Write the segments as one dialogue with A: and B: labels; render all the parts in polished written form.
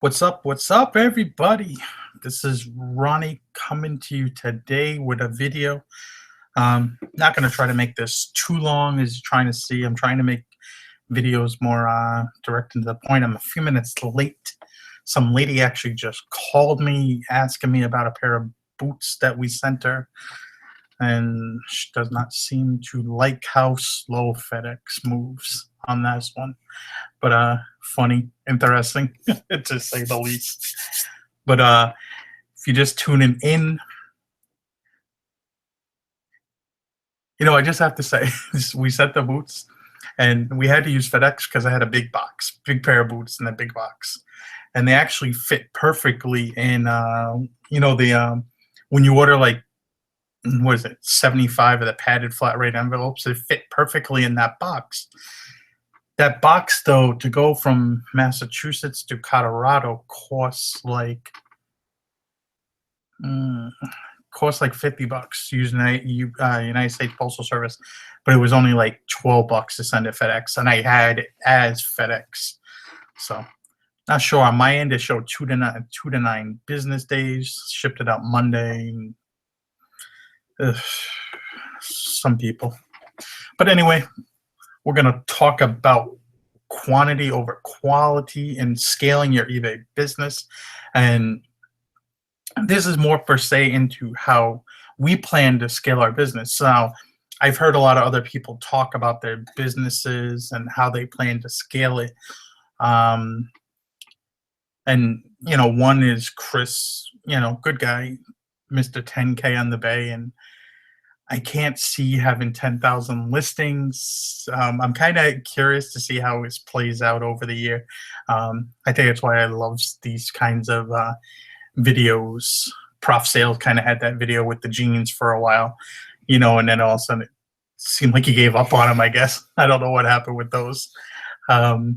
A: What's up, everybody? This is Ronnie coming to you today with a video. Not going to try to make this too long, as you're trying to see. I'm trying to make videos more direct and to the point. I'm a few minutes late. Some lady actually just called me asking me about a pair of boots that we sent her, and she does not seem to like how slow FedEx moves on this one. But funny, interesting, to say the least. But if you're just tuning in, I just have to say, we sent the boots, and we had to use FedEx because I had a big box, big pair of boots in a big box, and they actually fit perfectly in, the when you order, like, what is it, 75 of the padded flat rate envelopes, they fit perfectly in that box. That box, though, to go from Massachusetts to Colorado costs like $50 using United States Postal Service, but it was only like $12 to send it FedEx, and I had it as FedEx. So not sure on my end. It showed 2 to 9 business days. Shipped it out Monday. Some people, but anyway, we're going to talk about quantity over quality and scaling your eBay business. And this is more per se into how we plan to scale our business. Now, I've heard a lot of other people talk about their businesses and how they plan to scale it. And, one is Chris, good guy, Mr. 10K on the Bay, and I can't see having 10,000 listings. I'm kind of curious to see how this plays out over the year. I think that's why I love these kinds of videos. Prof Sales kind of had that video with the jeans for a while, and then all of a sudden it seemed like he gave up on them, I guess. I don't know what happened with those. To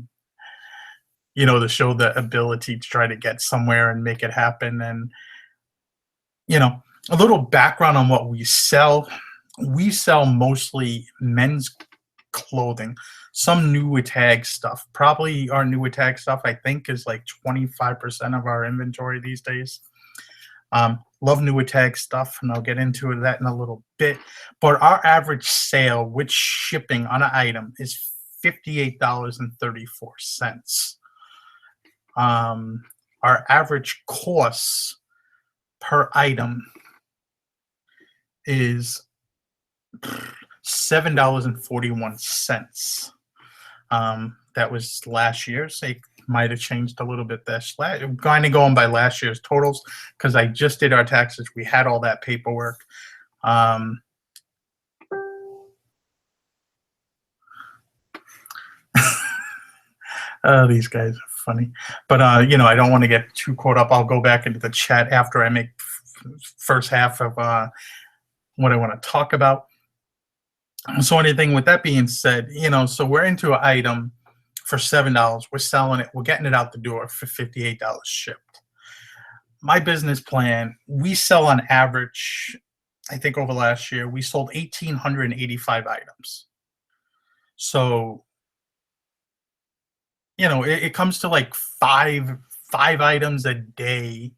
A: show the ability to try to get somewhere and make it happen. And, a little background on what we sell. We sell mostly men's clothing, some new tag stuff. Probably our new tag stuff, I think, is like 25% of our inventory these days. Love new tag stuff, and I'll get into that in a little bit. But our average sale with shipping on an item is $58.34. Our average cost per item is $7.41. That was last year, so it might have changed a little bit. I'm kind of going by last year's totals because I just did our taxes. We had all that paperwork. These guys are funny, but I don't want to get too caught up. I'll go back into the chat after I make first half of what I want to talk about. So anything with that being said, so we're into an item for $7. We're selling it. We're getting it out the door for $58 shipped. My business plan, we sell on average, I think over last year, we sold 1,885 items. So, it comes to like five items a day,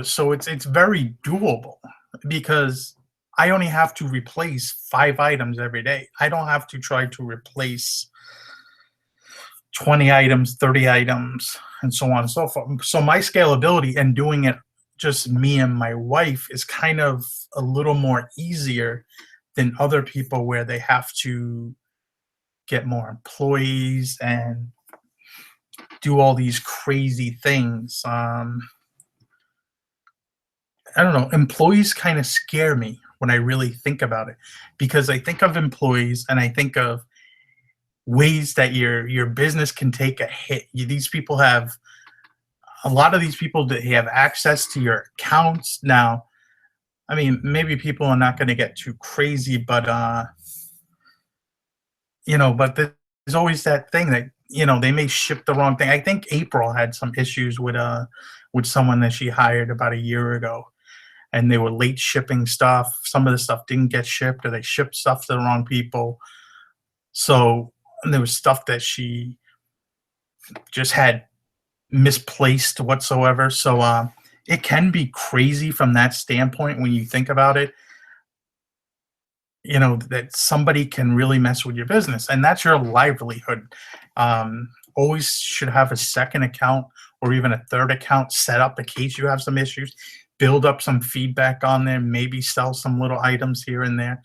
A: so it's very doable because I only have to replace 5 items every day. I don't have to try to replace 20 items, 30 items, and so on and so forth. So my scalability and doing it just me and my wife is kind of a little more easier than other people where they have to get more employees and do all these crazy things. I don't know. Employees kind of scare me when I really think about it, because I think of employees and I think of ways that your business can take a hit. A lot of these people that have access to your accounts now. I mean, maybe people are not going to get too crazy, but but there's always that thing that they may ship the wrong thing. I think April had some issues with someone that she hired about a year ago, and they were late shipping stuff. Some of the stuff didn't get shipped, or they shipped stuff to the wrong people. So there was stuff that she just had misplaced whatsoever. So it can be crazy from that standpoint when you think about it, that somebody can really mess with your business, and that's your livelihood. Always should have a second account or even a third account set up in case you have some issues. Build up some feedback on there, maybe sell some little items here and there.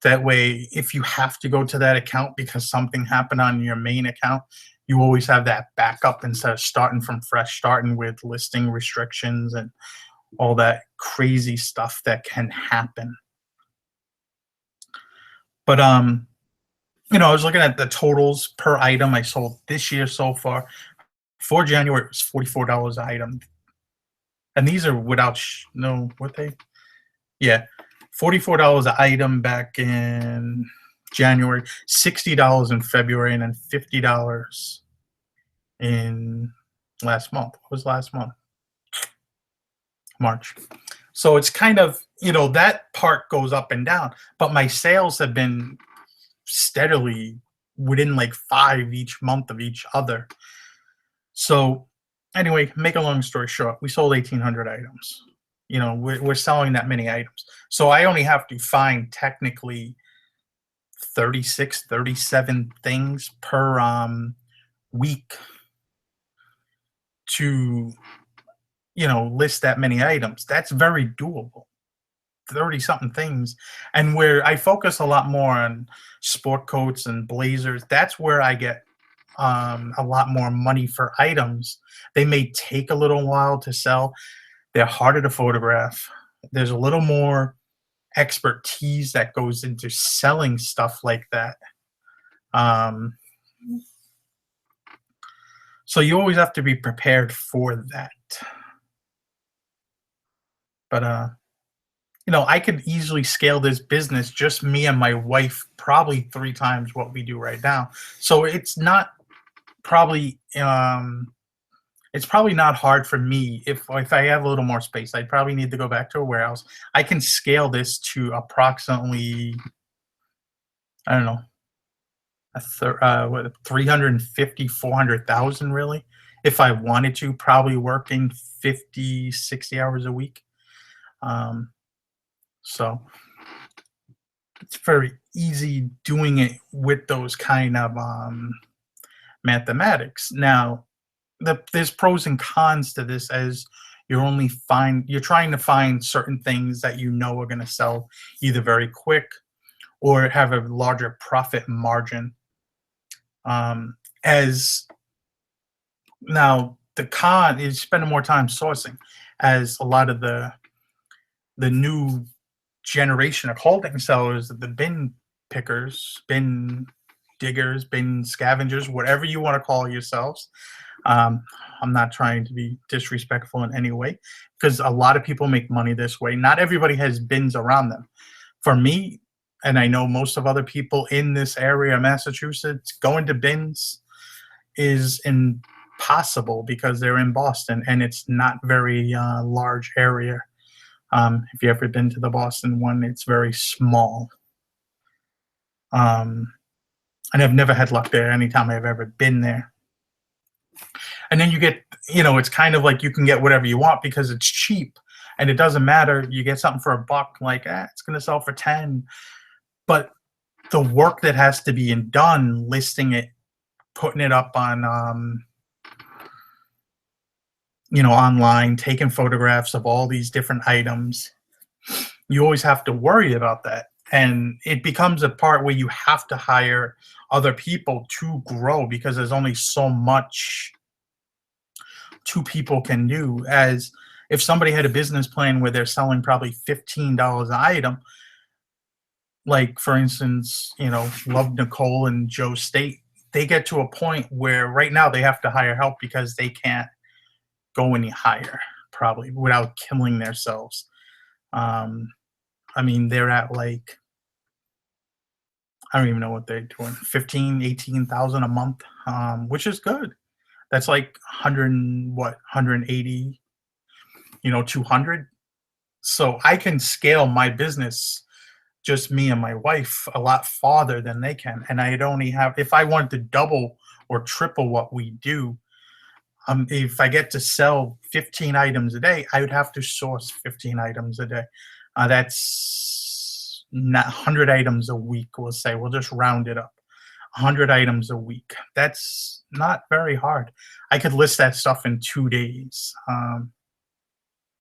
A: That way, if you have to go to that account because something happened on your main account, you always have that backup instead of starting from fresh, starting with listing restrictions and all that crazy stuff that can happen. But I was looking at the totals per item I sold this year so far. For January, it was $44 an item, and these are without no, what they, yeah, $44 an item back in January, $60 in February, and then $50 in last month. What was last month? March. So it's kind of, that part goes up and down, but my sales have been steadily within like five each month of each other. So anyway, make a long story short, we sold 1,800 items. We're selling that many items. So I only have to find technically 36, 37 things per week to, list that many items. That's very doable. 30 something things. And where I focus a lot more on sport coats and blazers, that's where I get a lot more money for items. They may take a little while to sell. They're harder to photograph. There's a little more expertise that goes into selling stuff like that. So you always have to be prepared for that. But I could easily scale this business, just me and my wife, probably 3 times what we do right now. So it's not probably it's probably not hard for me. If I have a little more space, I'd probably need to go back to a warehouse. I can scale this to approximately, I don't know, 350, 400,000 really, if I wanted to, probably working 50, 60 hours a week. So it's very easy doing it with those kind of mathematics. Now, there's pros and cons to this, as you're trying to find certain things that are going to sell either very quick or have a larger profit margin. As now, the con is spending more time sourcing, as a lot of the new generation of holding sellers, the bin pickers, bin diggers, bin scavengers, whatever you want to call yourselves. I'm not trying to be disrespectful in any way, because a lot of people make money this way. Not everybody has bins around them. For me, and I know most of other people in this area of Massachusetts, going to bins is impossible because they're in Boston and it's not very large area. If you've ever been to the Boston one, it's very small. And I've never had luck there anytime I've ever been there. And then you get, it's kind of like you can get whatever you want because it's cheap and it doesn't matter. You get something for $1, like, it's going to sell for 10. But the work that has to be done, listing it, putting it up on, online, taking photographs of all these different items, you always have to worry about that. And it becomes a part where you have to hire other people to grow, because there's only so much 2 people can do. As if somebody had a business plan where they're selling probably $15 an item, like for instance, Love Nicole and Joe State, they get to a point where right now they have to hire help because they can't go any higher, probably, without killing themselves. They're at like, I don't even know what they're doing, 15, 18,000 a month, which is good. That's like 180, 200. So I can scale my business, just me and my wife, a lot farther than they can. And I'd only have, if I wanted to double or triple what we do, If I get to sell 15 items a day, I would have to source 15 items a day. That's not 100 items a week, we'll say. We'll just round it up. 100 items a week. That's not very hard. I could list that stuff in 2 days.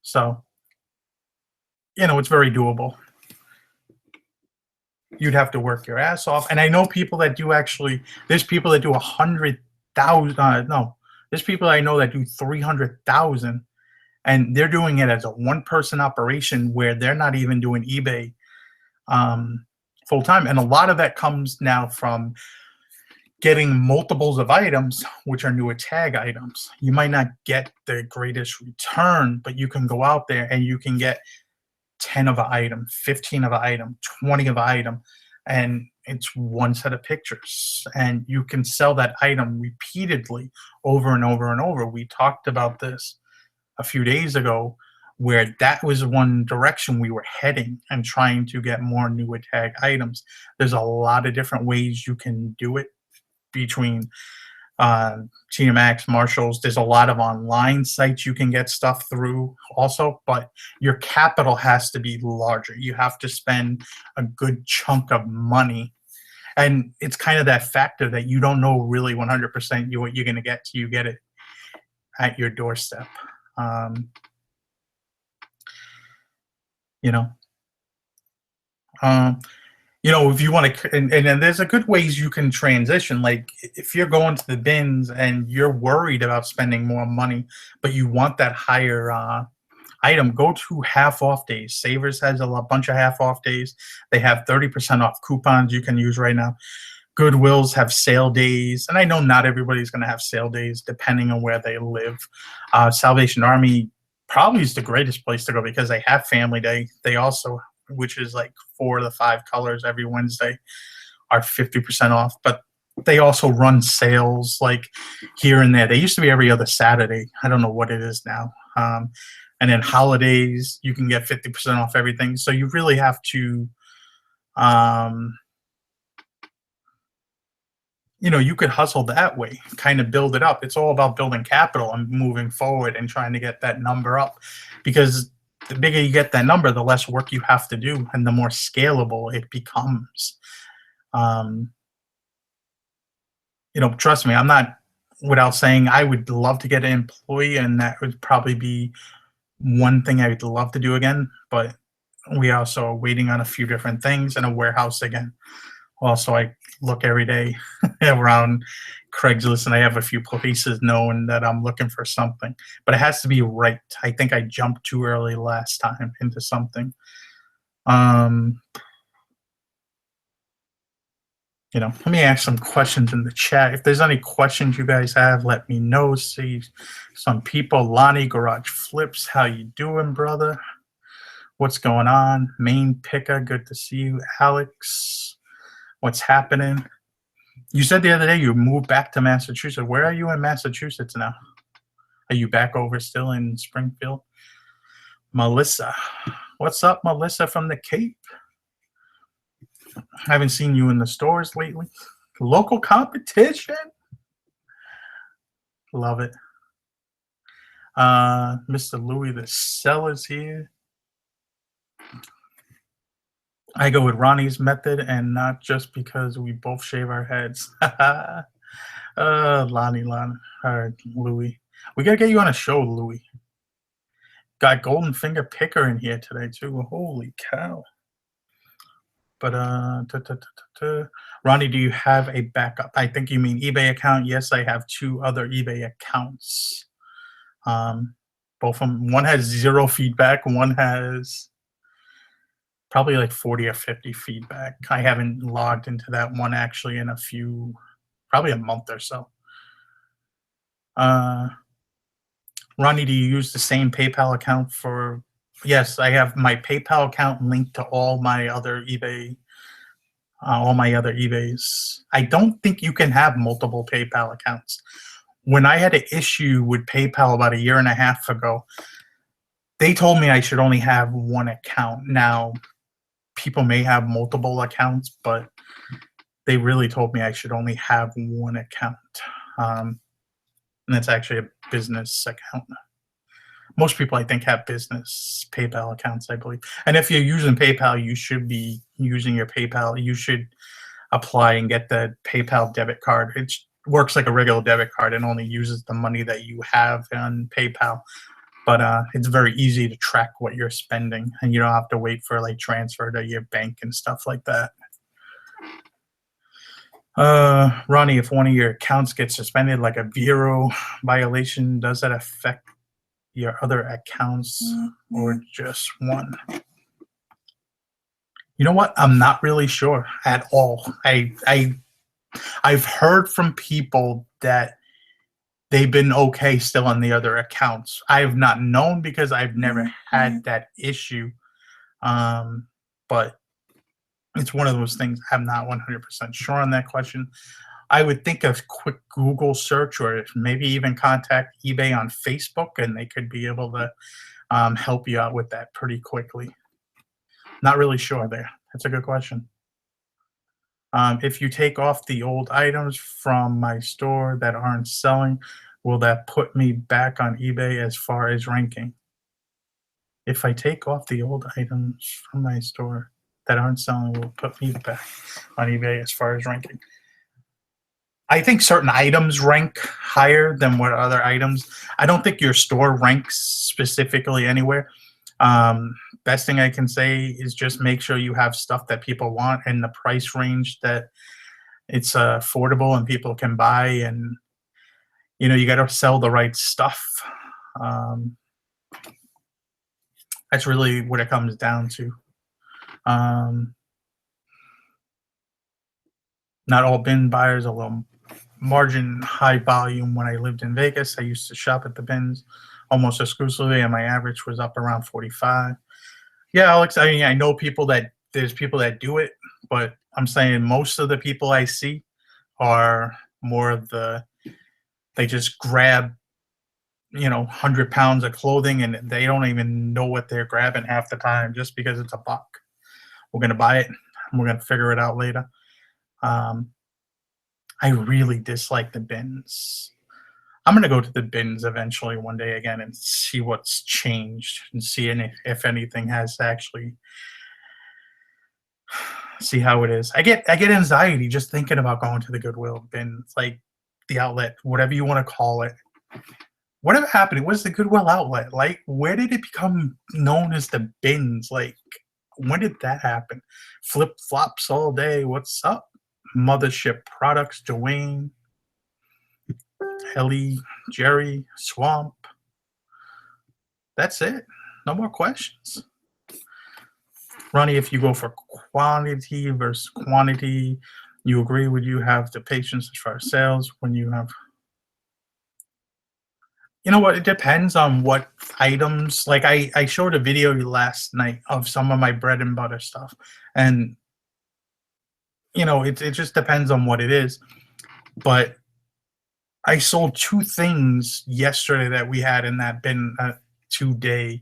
A: So, it's very doable. You'd have to work your ass off. And I know people that do actually, there's people that do 100,000, no, there's people I know that do 300,000, and they're doing it as a one-person operation where they're not even doing eBay full time. And a lot of that comes now from getting multiples of items, which are newer tag items. You might not get the greatest return, but you can go out there and you can get 10 of an item, 15 of an item, 20 of an item, and it's one set of pictures. And you can sell that item repeatedly over and over and over. We talked about this a few days ago, where that was one direction we were heading and trying to get more newer tag items. There's a lot of different ways you can do it between TJ Maxx, Marshalls. There's a lot of online sites you can get stuff through also, but your capital has to be larger. You have to spend a good chunk of money. And it's kind of that factor that you don't know really 100% what you're going to get till you get it at your doorstep. You know, if you want to, and then there's a good ways you can transition. Like if you're going to the bins and you're worried about spending more money, but you want that higher item, go to half off days. Savers has bunch of half off days. They have 30% off coupons you can use right now. Goodwills have sale days, and I know not everybody's going to have sale days depending on where they live. Salvation Army probably is the greatest place to go because they have Family Day. They also, which is like 4 of the 5 colors every Wednesday, are 50% off. But they also run sales like here and there. They used to be every other Saturday. I don't know what it is now. And then holidays, you can get 50% off everything. So you really have to, you could hustle that way, kind of build it up. It's all about building capital and moving forward and trying to get that number up, because the bigger you get that number, the less work you have to do and the more scalable it becomes. Trust me, I'm not, without saying, I would love to get an employee, and that would probably be one thing I would love to do again, but we also are waiting on a few different things, and a warehouse again. Also, I look every day around Craigslist, and I have a few places knowing that I'm looking for something, but it has to be right. I think I jumped too early last time into something. Let me ask some questions in the chat. If there's any questions you guys have, let me know. See some people. Lonnie Garage Flips, how you doing, brother? What's going on? Main Picker, good to see you. Alex, what's happening? You said the other day you moved back to Massachusetts. Where are you in Massachusetts now? Are you back over still in Springfield? Melissa, what's up, Melissa from the Cape? I haven't seen you in the stores lately. Local competition. Love it. Mr. Louis the Seller's here. I go with Ronnie's method, and not just because we both shave our heads. Lonnie. All right, Louis. We got to get you on a show, Louis. Got Golden Finger Picker in here today, too. Holy cow. But, Ronnie, do you have a backup? I think you mean eBay account. Yes, I have 2 other eBay accounts. Both of them. One has 0 feedback. One has probably like 40 or 50 feedback. I haven't logged into that one actually in probably a month or so. Ronnie, do you use the same PayPal account for? Yes, I have my PayPal account linked to all my other eBays. I don't think you can have multiple PayPal accounts. When I had an issue with PayPal about 1.5 years ago, they told me I should only have one account. Now, people may have multiple accounts, but they really told me I should only have one account. and that's actually a business account. Most people, I think, have business PayPal accounts, I believe. And if you're using PayPal, you should be using your PayPal. You should apply and get the PayPal debit card. It works like a regular debit card and only uses the money that you have on PayPal. But it's very easy to track what you're spending, and you don't have to wait for like transfer to your bank and stuff like that. Ronnie, if one of your accounts gets suspended, like a bureau violation, does that affect your other accounts or just one? You know what? I'm not really sure at all. I've heard from people that they've been okay still on the other accounts. I have not known because I've never had that issue. But it's one of those things I'm not 100% sure on that question. I would think a quick Google search or maybe even contact eBay on Facebook, and they could be able to help you out with that pretty quickly. Not really sure there. That's a good question. If you take off the old items from my store that aren't selling, will that put me back on eBay as far as ranking? If I take off the old items from my store that aren't selling, will it put me back on eBay as far as ranking? I think certain items rank higher than what other items. I don't think your store ranks specifically anywhere. Best thing I can say is just make sure you have stuff that people want and the price range that it's affordable and people can buy, and you got to sell the right stuff. That's really what it comes down to. Not all bin buyers are low margin, high volume. When I lived in Vegas, I used to shop at the bins almost exclusively, and my average was up around 45. Yeah, Alex, I mean, I know there's people that do it, but I'm saying most of the people I see are more of they just grab, 100 pounds of clothing and they don't even know what they're grabbing half the time just because it's a buck. We're going to buy it. And we're going to figure it out later. I really dislike the bins. I'm going to go to the bins eventually one day again and see what's changed and see if anything has actually see how it is. I get anxiety just thinking about going to the Goodwill bin. It's like the outlet, whatever you want to call it. Whatever happened? What's the Goodwill outlet? Like, where did it become known as the bins? Like, when did that happen? Flip flops all day. What's up? Mothership Products, Dwayne, Ellie, Jerry, Swamp. That's it. No more questions. Ronnie, if you go for quantity versus quantity, you agree? Would you have the patience as far as sales when you have? You know what? It depends on what items. Like I showed a video last night of some of my bread and butter stuff, and it just depends on what it is. But I sold two things yesterday that we had in that bin today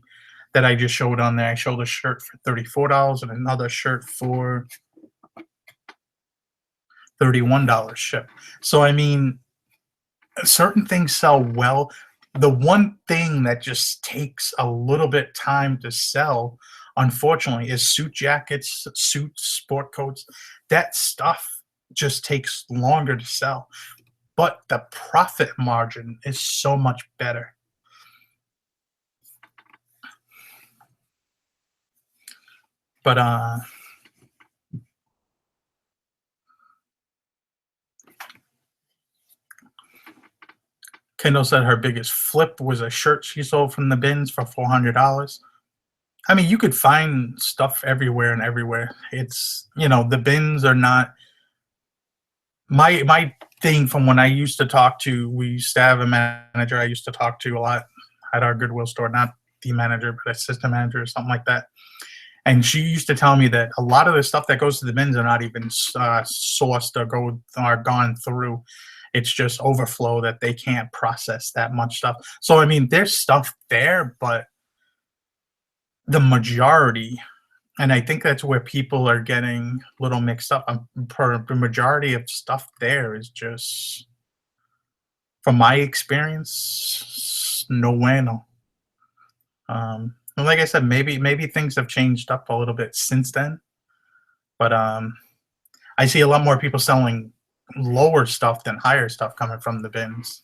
A: that I just showed on there. I showed a shirt for $34 and another shirt for $31 shipped. So I mean, certain things sell well. The one thing that just takes a little bit time to sell, unfortunately, is suit jackets, suits, sport coats. That stuff just takes longer to sell. But the profit margin is so much better. But Kendall said her biggest flip was a shirt she sold from the bins for $400. I mean, you could find stuff everywhere and everywhere. It's, the bins are not my thing. From when I used to talk to, we used to have a manager I used to talk to a lot at our Goodwill store, not the manager, but assistant manager or something like that. And she used to tell me that a lot of the stuff that goes to the bins are not even sourced or gone through. It's just overflow that they can't process that much stuff. So, I mean, there's stuff there, but the majority, and I think that's where people are getting a little mixed up. The majority of stuff there is just, from my experience, no bueno. And like I said, maybe things have changed up a little bit since then, but I see a lot more people selling lower stuff than higher stuff coming from the bins.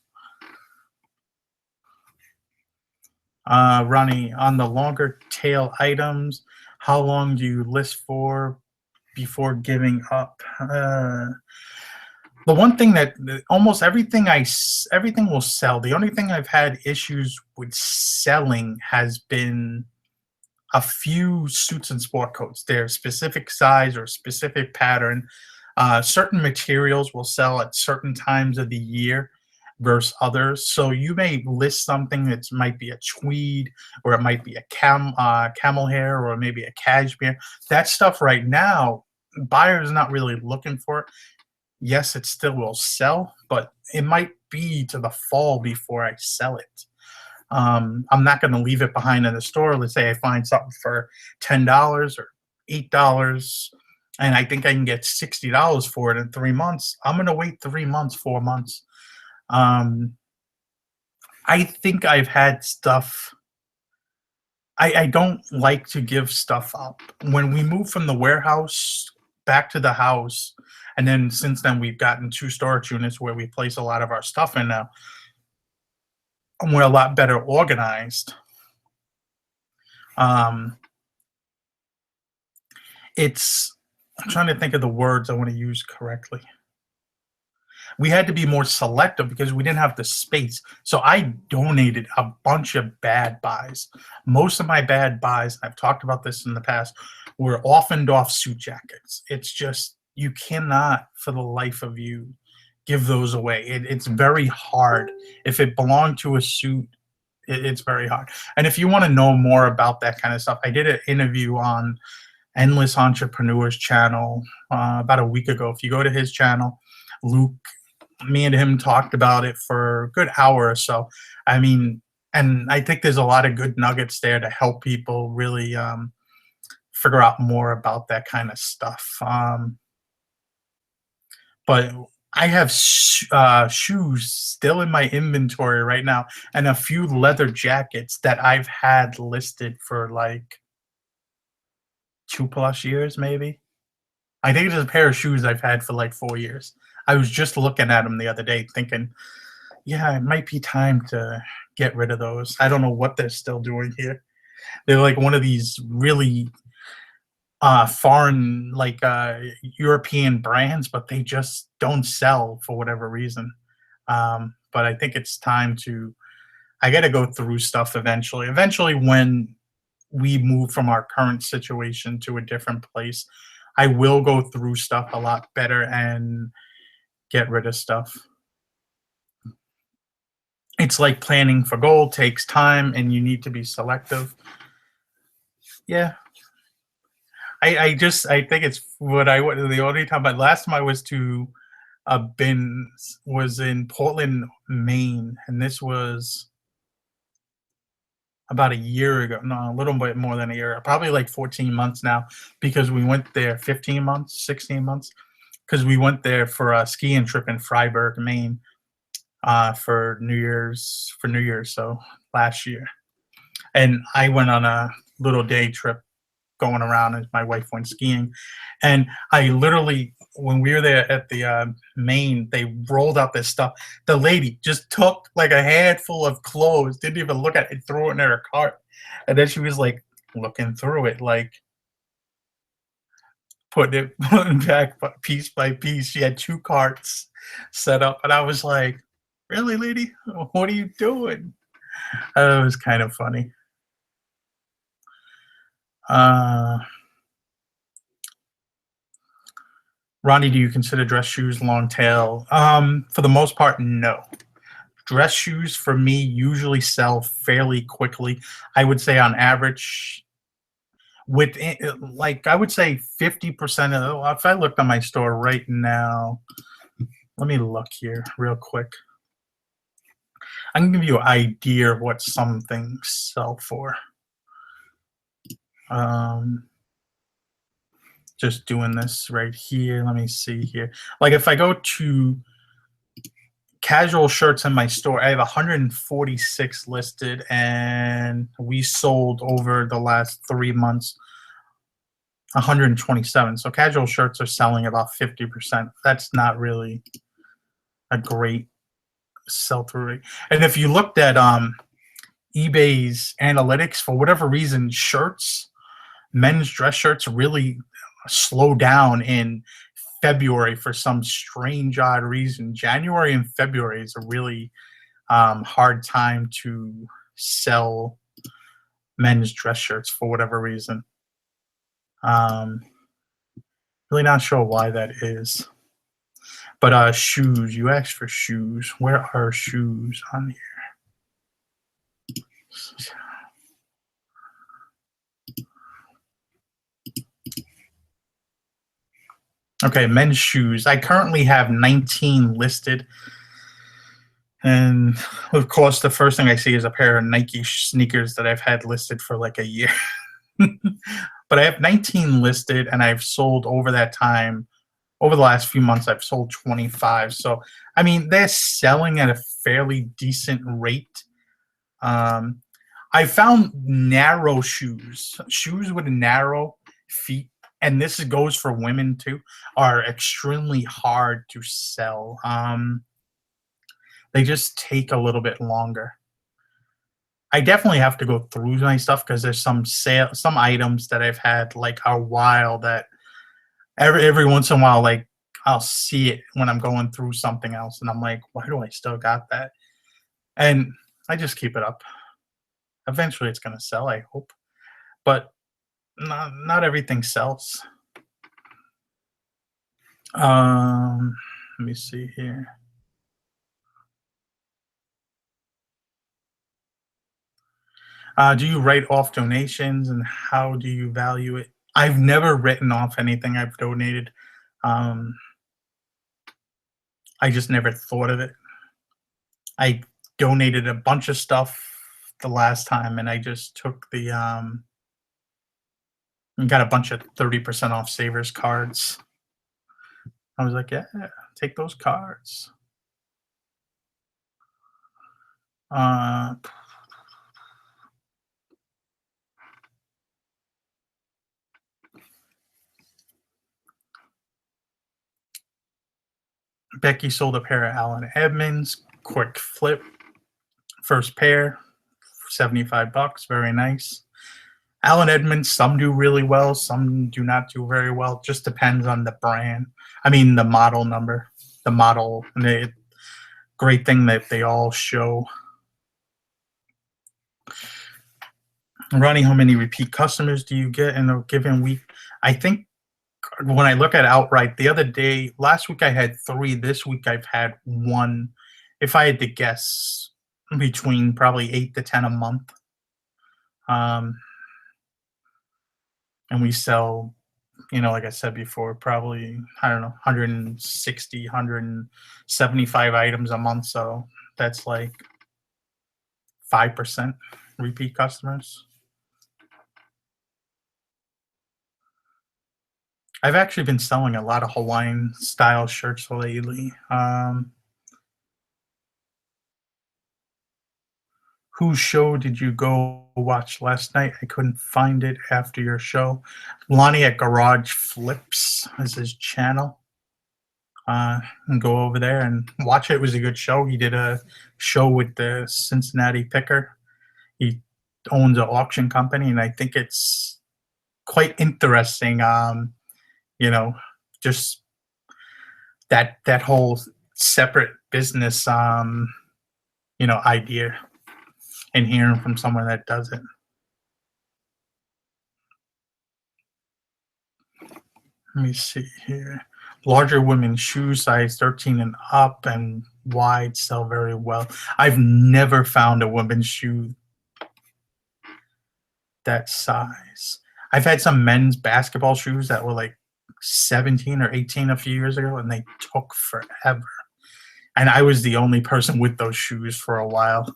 A: Ronnie, on the longer tail items, how long do you list for before giving up? The one thing almost everything everything will sell. The only thing I've had issues with selling has been a few suits and sport coats. They're specific size or specific pattern. Certain materials will sell at certain times of the year versus others. So you may list something that might be a tweed, or it might be a camel hair, or maybe a cashmere. That stuff right now, buyers not really looking for it. Yes, it still will sell, but it might be to the fall before I sell it. I'm not going to leave it behind in the store. Let's say I find something for $10 or $8, and I think I can get $60 for it in 3 months. I'm going to wait 3 months, 4 months. I think I've had stuff. I don't like to give stuff up. When we moved from the warehouse back to the house, and then since then we've gotten 2 storage units where we place a lot of our stuff in now, and we're a lot better organized. Um, I'm trying to think of the words I want to use correctly. We had to be more selective because we didn't have the space. So I donated a bunch of bad buys. Most of my bad buys, I've talked about this in the past, were off and off suit jackets. It's just, you cannot for the life of you give those away. It's very hard. If it belonged to a suit, it's very hard. And if you want to know more about that kind of stuff, I did an interview on Endless Entrepreneur's channel about a week ago. If you go to his channel, Luke, me and him talked about it for a good hour or so. I mean, and I think there's a lot of good nuggets there to help people really figure out more about that kind of stuff. But I have shoes still in my inventory right now, and a few leather jackets that I've had listed for like 2+ years, maybe. I think there's a pair of shoes I've had for like 4 years. I was just looking at them the other day, thinking, yeah, it might be time to get rid of those. I don't know what they're still doing here. They're like one of these really foreign, like European brands, but they just don't sell for whatever reason. But I think it's time to. I got to go through stuff eventually. Eventually, when we move from our current situation to a different place, I will go through stuff a lot better and get rid of stuff. It's like planning for goal takes time, and you need to be selective. Yeah, I think it's what I went the only time. But last time I was to a bin was in Portland, Maine, and this was about a year ago. No, a little bit more than a year, probably like 14 months now, because we went there 15 months, 16 months, because we went there for a skiing trip in Freiburg, Maine, for New Year's, so last year. And I went on a little day trip going around, and my wife went skiing. And I literally, when we were there at the Maine, they rolled out this stuff. The lady just took like a handful of clothes, didn't even look at it, threw it in her cart. And then she was like looking through it, like putting it back piece by piece. She had 2 carts set up. And I was like, really, lady? What are you doing? It was kind of funny. Ronnie, do you consider dress shoes long tail? For the most part, no. Dress shoes for me usually sell fairly quickly. I would say on average, with like I would say 50% of. If I looked on my store right now, let me look here real quick. I can give you an idea of what some things sell for. Just doing this right here. Let me see here. Like if I go to casual shirts in my store. I have 146 listed, and we sold over the last 3 months 127. So casual shirts are selling about 50%. That's not really a great sell-through rate. And if you looked at eBay's analytics, for whatever reason, men's dress shirts really slow down in February for some strange, odd reason. January and February is a really hard time to sell men's dress shirts for whatever reason. Really not sure why that is. But shoes, you asked for shoes. Where are shoes on here? Okay, men's shoes. I currently have 19 listed. And of course, the first thing I see is a pair of Nike sneakers that I've had listed for like a year. But I have 19 listed, and I've sold over that time. Over the last few months, I've sold 25. So, I mean, they're selling at a fairly decent rate. I found narrow shoes with narrow feet, and this goes for women too, are extremely hard to sell. They just take a little bit longer. I definitely have to go through my stuff because there's some items that I've had like a while that every once in a while, like I'll see it when I'm going through something else, and I'm like, why do I still got that? And I just keep it up. Eventually, it's gonna sell, I hope, but not everything sells. Let me see here. Do you write off donations, and how do you value it? I've never written off anything I've donated. Um, I just never thought of it. I donated a bunch of stuff the last time, and I just took the and got a bunch of 30% off savers cards. I was like, yeah, take those cards. Becky sold a pair of Allen Edmonds, quick flip, first pair, $75, very nice. Allen Edmonds, some do really well, some do not do very well. Just depends on the brand. I mean, the model number, the model. The great thing that they all show. Ronnie, how many repeat customers do you get in a given week? I think when I look at outright, last week I had 3. This week I've had 1. If I had to guess, between probably 8 to 10 a month. And we sell, like I said before, probably, I don't know, 160, 175 items a month. So that's like 5% repeat customers. I've actually been selling a lot of Hawaiian style shirts lately. Whose show did you go watch last night? I couldn't find it after your show. Lonnie at Garage Flips is his channel. And go over there and watch it. It was a good show. He did a show with the Cincinnati Picker. He owns an auction company, and I think it's quite interesting. Just that whole separate business, idea, and hearing from someone that does it. Let me see here. Larger women's shoes, size 13 and up and wide, sell very well. I've never found a women's shoe that size. I've had some men's basketball shoes that were like 17 or 18 a few years ago, and they took forever. And I was the only person with those shoes for a while.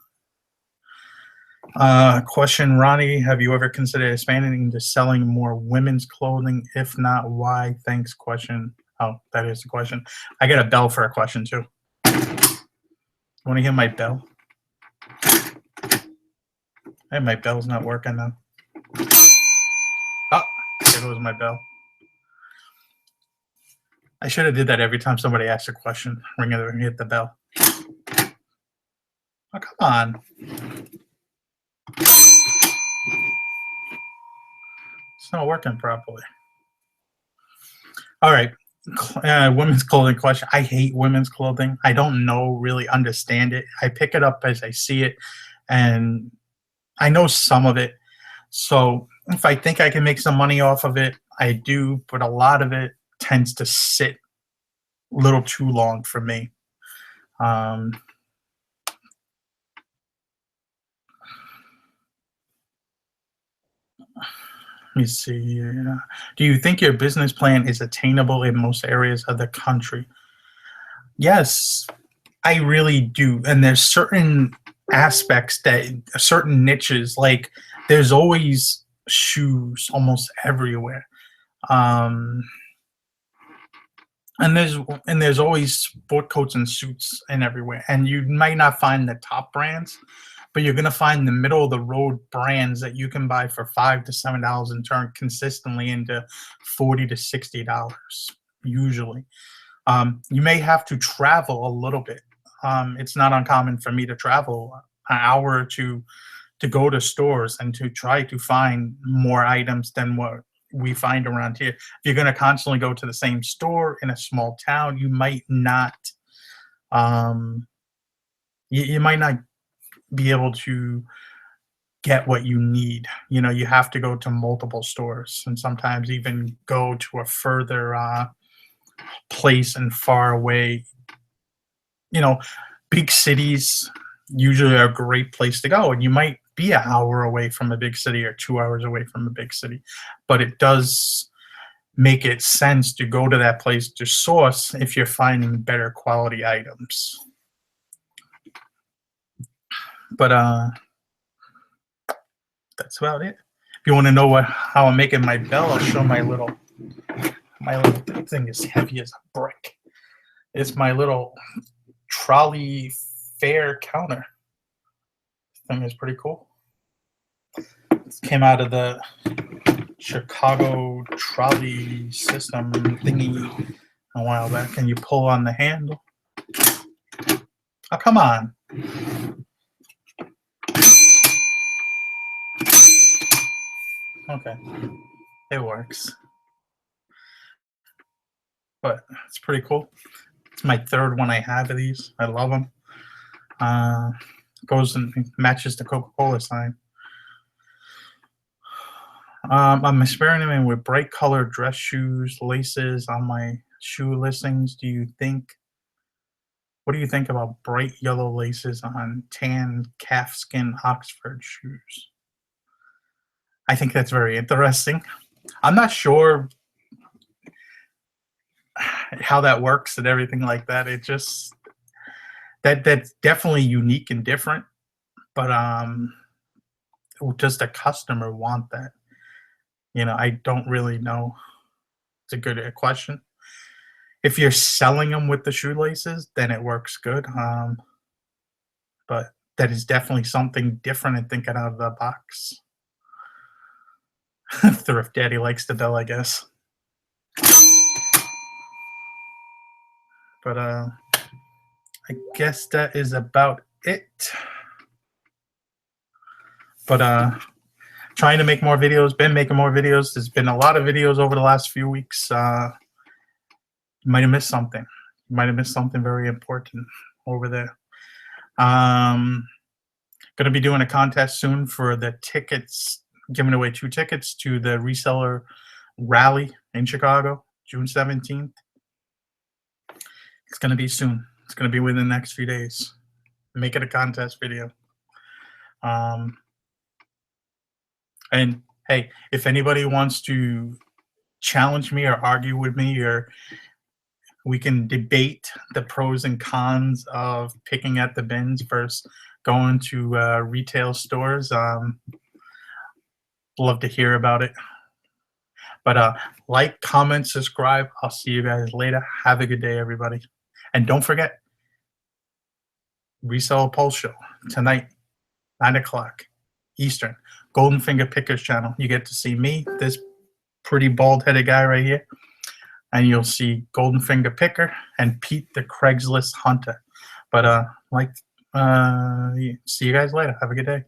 A: Question, Ronnie, have you ever considered expanding into selling more women's clothing? If not, why? Thanks. Question. Oh, that is the question. I got a bell for a question too. Want to hear my bell? Hey, my bell's not working now. Oh, there goes my bell. I should have did that every time somebody asked a question. Ring it and hit the bell. Oh, come on. It's not working properly. All right. Women's clothing question. I hate women's clothing. I don't really understand it. I pick it up as I see it, and I know some of it. So if I think I can make some money off of it, I do, but a lot of it tends to sit a little too long for me. Um, Let me see here. Do you think your business plan is attainable in most areas of the country? Yes, I really do. And there's certain aspects that certain niches, like there's always shoes almost everywhere. Um, and there's always sport coats and suits and everywhere. And you might not find the top brands, but you're gonna find the middle of the road brands that you can buy for $5 to $7 and turn consistently into $40 to $60 usually. You may have to travel a little bit. It's not uncommon for me to travel an hour or two to go to stores and to try to find more items than what we find around here. If you're going to constantly go to the same store in a small town, you might not um, you might not be able to get what you need. You know, you have to go to multiple stores and sometimes even go to a further place and far away. You know, big cities usually are a great place to go, and you might be an hour away from a big city or 2 hours away from a big city, but it does make it sense to go to that place to source if you're finding better quality items. But that's about it. If you want to know how I'm making my bell, I'll show my little thing is heavy as a brick. It's my little trolley fare counter. This thing is pretty cool. This came out of the Chicago trolley system thingy a while back, and you pull on the handle. Oh, come on. Okay, it works. But it's pretty cool. It's my third one I have of these. I love them. Goes and matches the Coca-Cola sign. I'm experimenting with bright colored dress shoes, laces on my shoe listings. What do you think about bright yellow laces on tan calfskin Oxford shoes? I think that's very interesting. I'm not sure how that works and everything like that. It just that's definitely unique and different, but does the customer want that? You know, I don't really know. It's a good question. If you're selling them with the shoelaces, then it works good. But that is definitely something different and thinking out of the box. Thrift Daddy likes the bell, I guess. But I guess that is about it. But trying to make more videos, been making more videos. There's been a lot of videos over the last few weeks. You might have missed something. You might have missed something very important over there. Going to be doing a contest soon for the tickets, giving away 2 tickets to the reseller rally in Chicago, June 17th. It's going to be soon. It's going to be within the next few days. Make it a contest video. And hey, if anybody wants to challenge me or argue with me, or we can debate the pros and cons of picking at the bins versus going to retail stores, love to hear about it. But like, comment, subscribe. I'll see you guys later. Have a good day, everybody. And don't forget, Resell Pulse Show tonight, 9 o'clock Eastern. Golden Finger Pickers channel. You get to see me, this pretty bald-headed guy right here, and you'll see Golden Finger Picker and Pete the Craigslist Hunter. But see you guys later. Have a good day.